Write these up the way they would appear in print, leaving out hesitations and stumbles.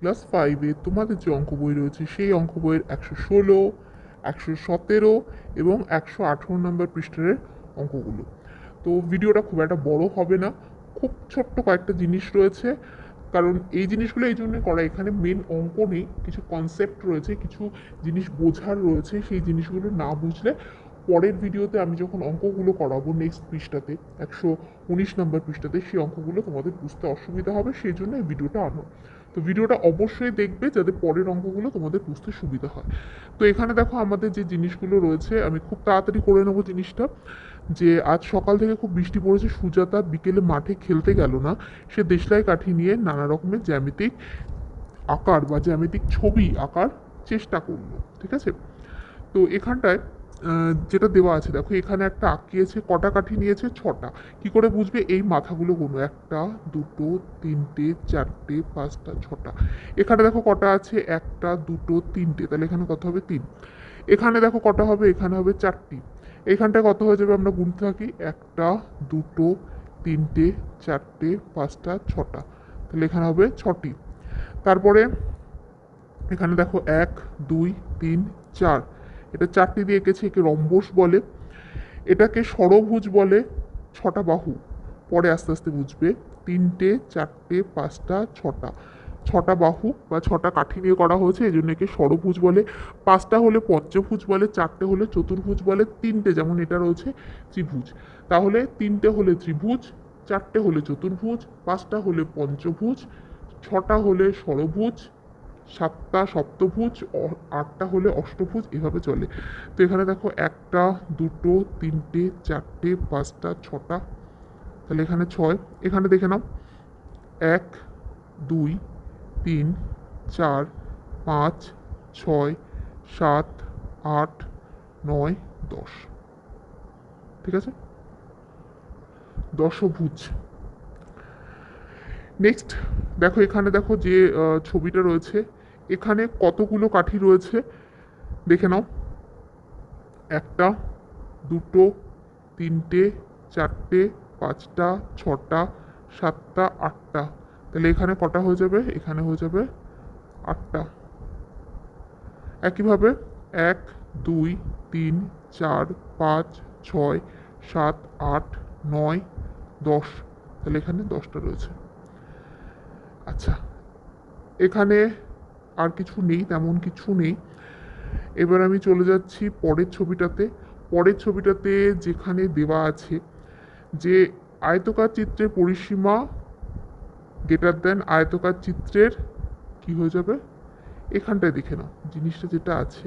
Class 5-এ তোমাদের যে অঙ্ক বই রয়েছে সেই অঙ্ক বইয়ের 116, 117 এবং 118 নম্বর পৃষ্ঠার অঙ্কগুলো। তো ভিডিওটা খুব একটা বড় হবে না, খুব ছোট্ট কয়েকটা জিনিস রয়েছে। কারণ এই জিনিসগুলো এই জন্য করা, এখানে মেন অঙ্ক নেই, কিছু কনসেপ্ট রয়েছে, কিছু জিনিস বোঝার রয়েছে। সেই জিনিসগুলো না বুঝলে পরের ভিডিওতে আমি যখন অঙ্কগুলো করাবো নেক্সট পৃষ্ঠাতে, 119 নম্বর পৃষ্ঠাতে, সেই অঙ্কগুলো তোমাদের বুঝতে অসুবিধা হবে, সেই জন্য এই ভিডিওটা আনো। তো ভিডিওটা অবশ্যই দেখবে যাতে পরের অঙ্কগুলো তোমাদের বুঝতে সুবিধা হয়। তো এখানে দেখো আমাদের যে জিনিসগুলো রয়েছে, আমি খুব তাড়াতাড়ি করে নেবো জিনিসটা। যে আজ সকাল থেকে খুব বৃষ্টি পড়েছে, সুজাতা বিকেলে মাঠে খেলতে গেল না, সে দেশলাই কাঠি নিয়ে নানা রকমের জ্যামিতিক আকার বা জ্যামিতিক ছবি আঁকার চেষ্টা করলো। ঠিক আছে, তো এখানটায় যেটা দেওয়া আছে দেখো, এখানে একটা আঁকিয়েছে, কটা কাঠি নিয়েছে? 6টা। কি করে বুঝবে? এই মাথাগুলো গুনো, 1টা 2টো 3টে 4টে 5টা 6টা। এখানে দেখো কটা আছে? 1টা 2টো 3টে, তাহলে এখানে কত হবে? 3। এখানে দেখো কটা হবে? এখানে হবে 4টি। এইখানটায় কত হয়ে যাবে? আমরা গুনতে থাকি, 1টা 2টো 3টে 4টে 5টা 6টা, তাহলে এখানে হবে 6টি। তারপরে এখানে দেখো 1 2 3 4, এটা 4টি দিয়ে এঁকেছে, একে রম্বস বলে। এটাকে ষড়ভুজ বলে, 6টা বাহু। পরে আস্তে আস্তে বুঝবে। 3টে 4টে 5টা 6টা, 6টা বাহু বা 6টা কাঠি নিয়ে করা হয়েছে, এই জন্য একে ষড়ভুজ বলে। 5টা হলে পঞ্চভুজ বলে, 4টে হলে চতুর্ভুজ বলে, 3টে যেমন এটা রয়েছে ত্রিভুজ। তাহলে 3টে হলে ত্রিভুজ, 4টে হলে চতুর্ভুজ, 5টা হলে পঞ্চভুজ, 6টা হলে ষড়ভুজ, 7টা সপ্তভুজ, 8টা হলে অষ্টভুজ, এভাবে চলে। তো এখানে দেখো 1টা 2টো 3টে 4টে 5টা 6টা, তাহলে এখানে 6। এখানে দেখে নাও, 1 2 3 4 5 6 7 8 9 10। ঠিক আছে, দশভুজ। নেক্সট দেখো, এখানে দেখো যে ছবিটা রয়েছে, এখানে কতগুলো কাঠি রয়েছে দেখে নাও। 1টা 2টো 3টে 4টে 5টা 6টা 7টা 8টা, তাহলে এখানে কটা হয়ে যাবে? এখানে হয়ে যাবে 8টা। একইভাবে 1 2 3 4 5 6 7 8 9 10, তাহলে এখানে 10টা রয়েছে। আচ্ছা, এখানে আর কিছু নেই, তেমন কিছু নেই। এবার আমি চলে যাচ্ছি পরের ছবিটাতে। পরের ছবিটাতে যেখানে দেওয়া আছে যে আয়তকার চিত্রের পরিসীমা গ্রেটার দেন আয়তকার চিত্রের, কি হয়ে যাবে? এখানটায় দেখে নাও জিনিসটা যেটা আছে,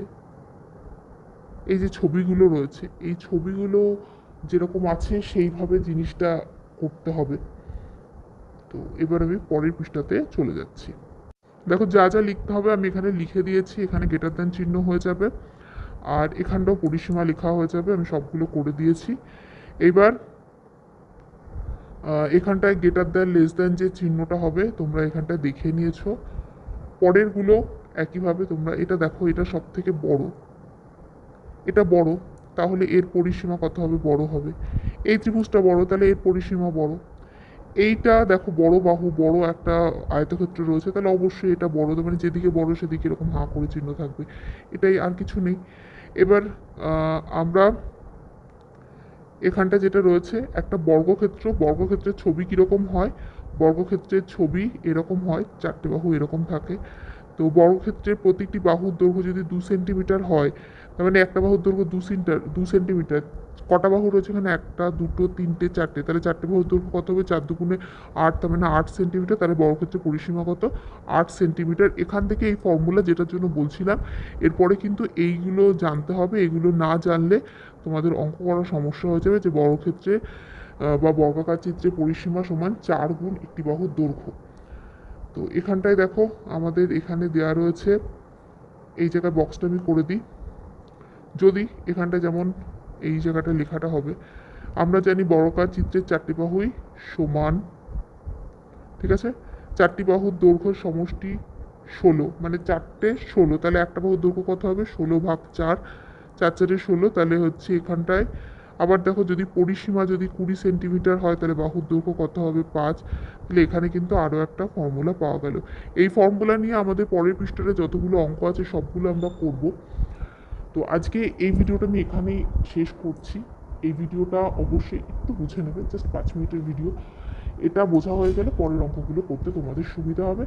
এই যে ছবিগুলো রয়েছে, এই ছবিগুলো যেরকম আছে সেইভাবে জিনিসটা করতে হবে। তো এবার আমি পরের পৃষ্ঠাতে চলে যাচ্ছি। দেখো যা যা লিখতে হবে আমি এখানে লিখে দিয়েছি, এখানে গ্রেটার দেন চিহ্ন হয়ে যাবে, আর এখানটাও পরিসীমা লেখা হয়ে যাবে, আমি সবগুলো করে দিয়েছি। এবার এখানটায় গ্রেটার দেন লেস দেন যে চিহ্নটা হবে তোমরা এখানটায় দেখে নিয়েছো। পরেরগুলো একইভাবে তোমরা, এটা দেখো এটা সব থেকে বড়, এটা বড়, তাহলে এর পরিসীমা কত হবে? বড় হবে। এই ত্রিভুজটা বড়, তাহলে এর পরিসীমা বড়। এইটা দেখো বড় বাহু, বড় একটা আয়তক্ষেত্র রয়েছে, তাহলে অবশ্যই এটা বড়, মানে যেদিকে বড় সেদিকে এরকম হাঁ করে চিহ্ন থাকবে। এটাই, আর কিছু নেই। এবার আমরা এখানটা যেটা রয়েছে একটা বর্গক্ষেত্র, বর্গক্ষেত্রের ছবি কীরকম হয়? বর্গক্ষেত্রের ছবি এরকম হয়, 4টে বাহু এরকম থাকে। তো বর্গক্ষেত্রের প্রতিটি বাহুর দৈর্ঘ্য যদি 2 সেন্টিমিটার হয়, তার মানে একটা বাহুর দৈর্ঘ্য 2 সেন্টিমিটার। কটা বাহু রয়েছে এখানে? 1টা 2টো 3টে 4টে, তাহলে 4টে বাহুর দৈর্ঘ্য কত হবে? 4 দুগুণে 8, তার মানে 8 সেন্টিমিটার। তাহলে বর্গক্ষেত্রের পরিসীমা কত? 8 সেন্টিমিটার। এখান থেকে এই ফর্মুলা যেটার জন্য বলছিলাম, এরপরে কিন্তু এইগুলো জানতে হবে, এগুলো না জানলে তোমাদের অঙ্ক করার সমস্যা হয়ে যাবে। যে বর্গক্ষেত্রে বা বর্গাকার চিত্রে পরিসীমা সমান 4 গুণ একটি বাহুর দৈর্ঘ্য। তো এখানটায় দেখো আমাদের এখানে দেওয়া রয়েছে, এই জায়গায় বক্সটা আমি করে দিই। যদি এখানটায় যেমন এই জায়গাটা লেখাটা হবে, আমরা জানি বর্গাকার চিত্রের 4টি বাহুই সমান। ঠিক আছে, 4টি বাহুর দৈর্ঘ্য সমষ্টি 16, মানে 4টে 16, তাহলে একটা বাহুর দৈর্ঘ্য কত হবে? 16 ভাগ 4, 4 4 16, তাহলে হচ্ছে এখানটায় আবার দেখো যদি পরিসীমা যদি 20 সেন্টিমিটার হয় তাহলে বাহুর দৈর্ঘ্য কত হবে 5। তাহলে এখানে কিন্তু আরও একটা ফর্মুলা পাওয়া গেল। এই ফর্মুলা নিয়ে আমাদের পরের পৃষ্ঠাতে যতগুলো অঙ্ক আছে সবগুলো আমরা করব। তো আজকে এই ভিডিওটা আমি এখানেই শেষ করছি। এই ভিডিওটা অবশ্যই একটু বুঝে নেবে, জাস্ট 5 মিনিটের ভিডিও। এটা বোঝা হয়ে গেলে পরের অঙ্কগুলো করতে তোমাদের সুবিধা হবে।